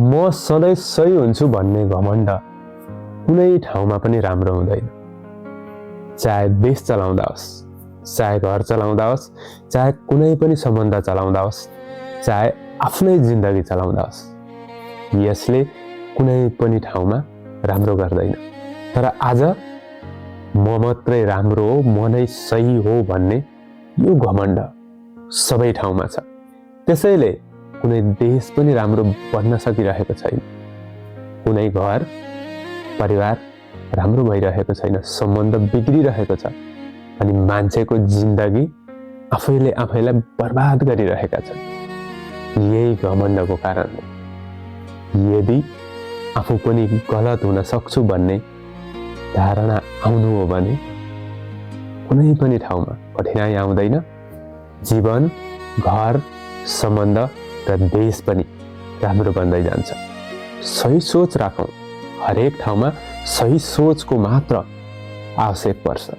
म सधैँ सही हुन्छु भन्ने घमण्ड कुनै ठाउँमा पनि राम्रो हुँदैन। चाहे देश चलाउँदा होस्, चाहे घर चलाउँदा होस्, चाहे कुनै पनि सम्बन्ध चलाउँदा होस्, चाहे आफ्नै जिन्दगी चलाउँदा होस्, यसले कुनै पनि ठाउँमा राम्रो गर्दैन। तर आज म मात्रै राम्रो हो, म नै सही हो भन्ने यो घमण्ड सबै ठाउँमा छ। त्यसैले कुनै देश पनि राम्रो बन्न सकिरहेको छैन, कुनै घर परिवार राम्रो भइरहेको छैन, सम्बन्ध बिग्रिरहेको छ, अनि मान्छेको जिन्दगी आफैलाई बर्बाद गरिरहेका छन् यही घमण्डको कारणले। यदि आफू पनि गलत हुन सक्छु भन्ने धारणा आउनु हो भने कुनै पनि ठाउँमा कठिनाइ आउँदैन। जीवन, घर, सम्बन्ध र देश पनि राम्रो बन्दै जान्छ। सही सोच राखौँ, हरेक ठाउँमा सही सोचको मात्र आवश्यक पर्छ।